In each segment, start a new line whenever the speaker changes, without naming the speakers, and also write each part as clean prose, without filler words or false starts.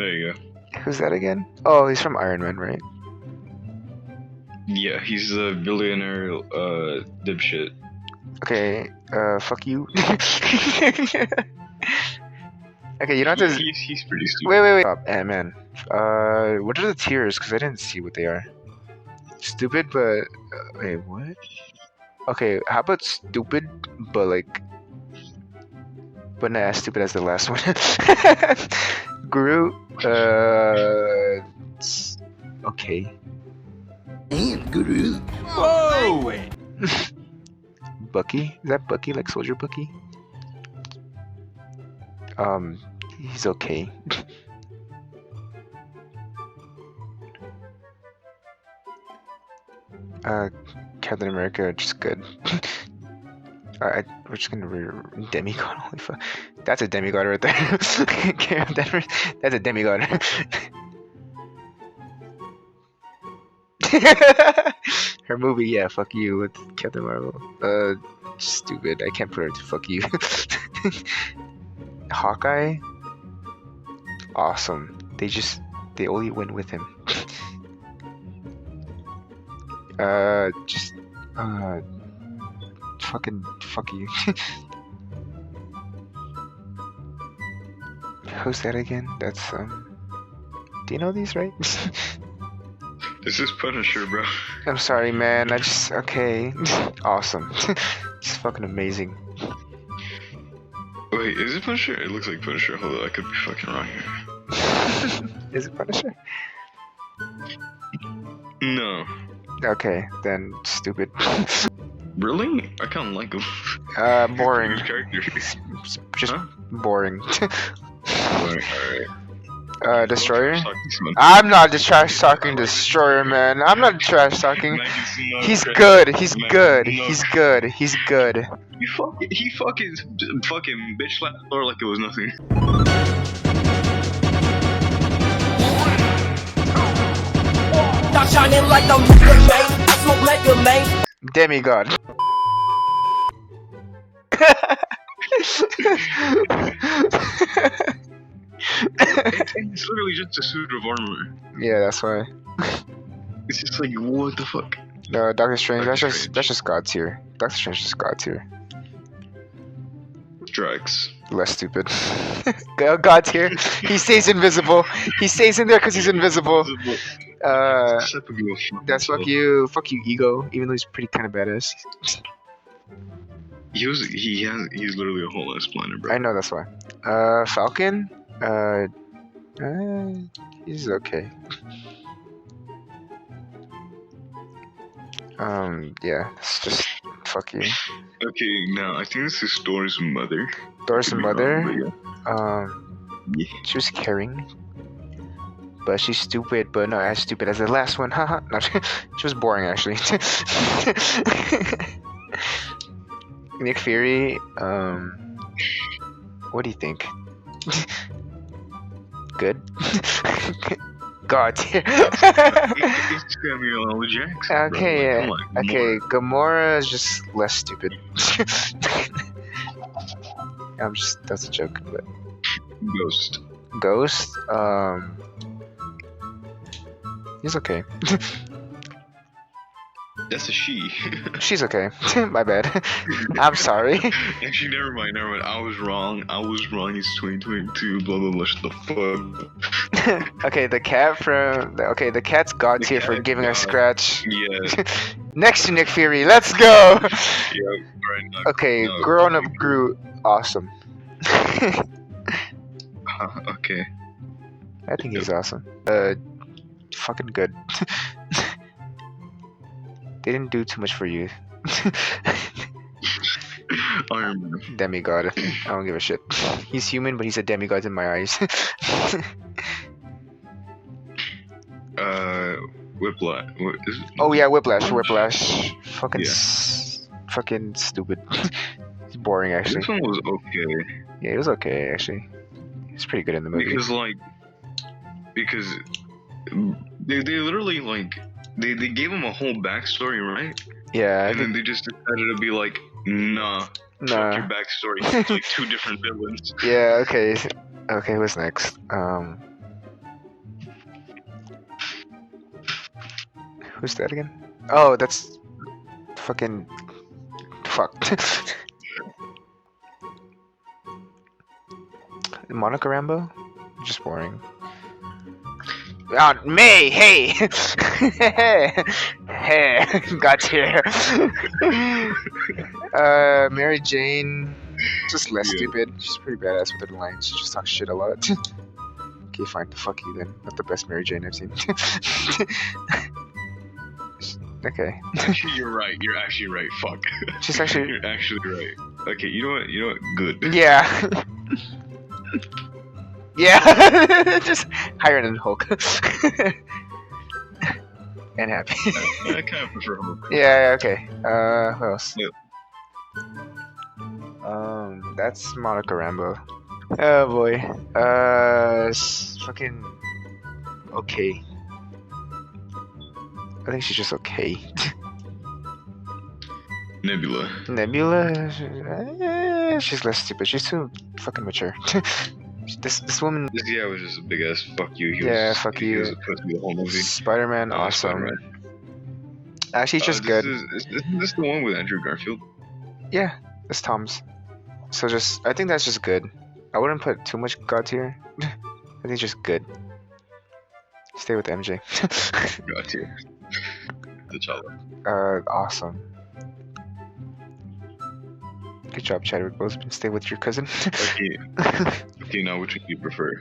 There you go.
Who's that again? Oh, he's from Iron Man, right?
Yeah, he's a billionaire dipshit.
Okay, fuck you. Okay, you don't have to.
He's pretty stupid.
Wait. Ant-Man. What are the tiers? Because I didn't see what they are. Stupid, but wait, what? Okay, how about stupid, but like, but not as stupid as the last one. Groot. It's okay.
Groot.
Whoa!
Bucky? Is that Bucky, like Soldier Bucky? He's okay. Captain America, just good. We're just gonna demigod. Holy fuck, that's a demigod right there. That's a demigod. Her movie, yeah, fuck you with Captain Marvel. Stupid. I can't put her to fuck you. Hawkeye, awesome. They only win with him. Fucking fuck you. Who's that again? That's do you know these, right?
This is Punisher, bro.
I'm sorry, man. Okay. Awesome. It's fucking amazing.
Wait, is it Punisher? It looks like Punisher. Hold on, I could be fucking wrong here.
Is it Punisher?
No.
Okay, then stupid.
Really? I kind of like him.
Boring.
His character.
Just
Huh?
boring.
Alright.
Destroyer? I'm not the trash talking Destroyer, man. I'm not trash talking. He's good. He's good. He's good. He's good.
He fucking bitch slapped Thor like it was nothing.
Stop shining like I'm I smoke like your man.
Demigod.
It's literally just a suit of armor.
Yeah, that's why.
It's just like, what the fuck?
No, Doctor Strange.
Doctor
That's just God tier. Doctor Strange is God tier.
Drax.
Less stupid. God tier. He stays invisible. He stays in there because he's invisible. That's fuck you. Fuck you, Ego. Even though he's pretty kind of badass.
He's literally a whole ass planet, bro.
I know, that's why. Falcon. He's okay. Yeah, it's just fuck you.
Okay, now I think this is Thor's mother.
Thor's mother.
Yeah.
She was caring, but she's stupid, but not as stupid as the last one. Haha. No, she was boring actually. Nick Fury. What do you think? Good. God tier.
It's Samuel L. Jackson.
Okay,
bro.
yeah.
Like, come on,
Okay, Gamora is just less stupid. That's a joke, but
Ghost.
Ghost, he's okay.
That's a she.
She's okay. My bad. I'm sorry.
Actually, never mind. I was wrong. It's 2022. Blah blah blah. Shut the fuck.
Okay, the cat's God tier for giving a scratch.
Yeah.
Next to Nick Fury, let's go!
Yeah. Right. No,
Okay,
no.
grown up Groot, awesome.
Okay.
I think he's awesome. Fucking good. They didn't do too much for you.
Iron Man.
Demigod. I don't give a shit. He's human, but he's a demigod in my eyes.
Whiplash.
Oh yeah, Whiplash. Fucking,
Yeah.
fucking stupid. It's boring actually.
This one was okay.
Yeah, it was okay actually. It's pretty good in the movie.
Because they literally like they gave him a whole backstory, right?
Yeah,
And then they just decided to be like, nah, fuck your backstory. It's like two different villains.
Yeah, okay. Okay, what's next? Who's that again? Oh, that's fucking fuck. Monica Rambo? Just boring. May, hey, hey, got here. Mary Jane, just less
Yeah.
stupid. She's pretty badass with her lines. She just talks shit a lot. Okay, fine. Fuck you then. Not the best Mary Jane I've seen. Okay.
Actually, you're right. You're actually right. Fuck.
She's actually.
You're actually right. Okay, you know what? You know what? Good.
Yeah. Yeah. Just higher than Hulk. And happy.
I kind of prefer Hulk.
Yeah, okay. Who else?
Yep.
That's Monica Rambo. Oh boy. Fucking okay. I think she's just okay.
Nebula.
Nebula, she's less stupid. She's too fucking mature. This woman.
This guy was just a big ass fuck you. He
Yeah,
was,
fuck
he
you.
was supposed to be the whole movie.
Spider-Man, awesome.
Spider-Man.
Actually, it's just good.
Is this the one with Andrew Garfield?
Yeah, it's Tom's. So just, I think that's just good. I wouldn't put too much God tier. I think it's just good. Stay with MJ.
Got you. T'Challa.
Awesome. Good job, Chadwick Boseman. Stay with your cousin.
Okay. Okay, now which one do you prefer?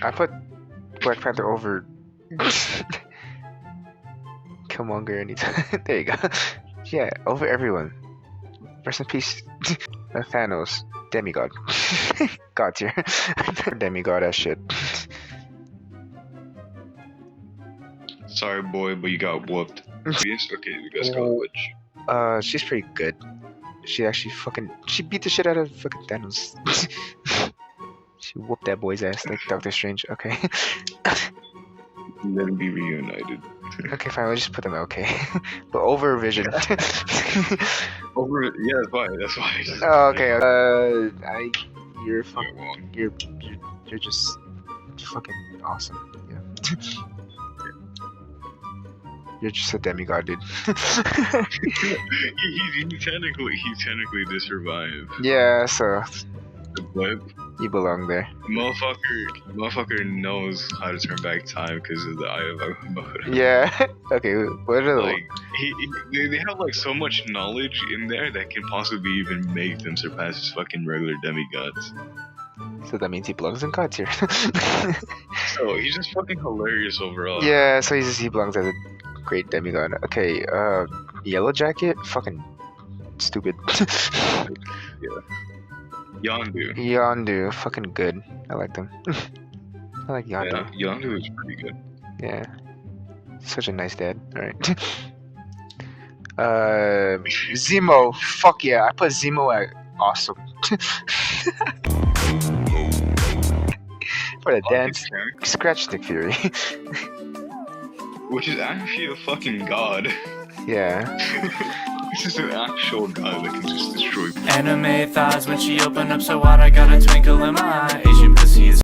I put Black Panther over Killmonger anytime. There you go. Yeah, over everyone. Rest in peace. Thanos. Demigod. God tier. Demigod ass shit.
Sorry, boy, but you got whooped. Yes? Okay, we got Scarlet Witch.
She's pretty good. She actually she beat the shit out of fucking Thanos. She whooped that boy's ass like Doctor Strange. Okay.
Let them be reunited.
Okay, fine. We'll just put them okay. But over Vision.
Over, yeah, that's why. That's why.
Oh, okay. You're
You're
fucking.
wrong.
You're just fucking awesome. Yeah. You're just a demigod, dude.
he technically did survive.
Yeah, so
But
you belong there.
motherfucker knows how to turn back time because of the Eye of Agamotto.
Yeah. Okay. What are the?
Like they have like so much knowledge in there that can possibly even make them surpass just fucking regular demigods.
So that means he belongs in God tier.
So he's just fucking hilarious overall.
Yeah. So he belongs as a great demigod. Okay. Yellow Jacket. Fucking stupid.
Yondu.
Yondu. Fucking good. I like them. I like Yondu.
Yeah, Yondu is pretty good.
Yeah. Such a nice dad. Alright. Zemo. Fuck yeah. I put Zemo at awesome. For the dance. Scratch Nick Fury.
Which is actually a fucking god.
Yeah.
This is an actual god that can just destroy people.
Anime thighs when she opened up so wide I got a twinkle in my eye. Asian pussy is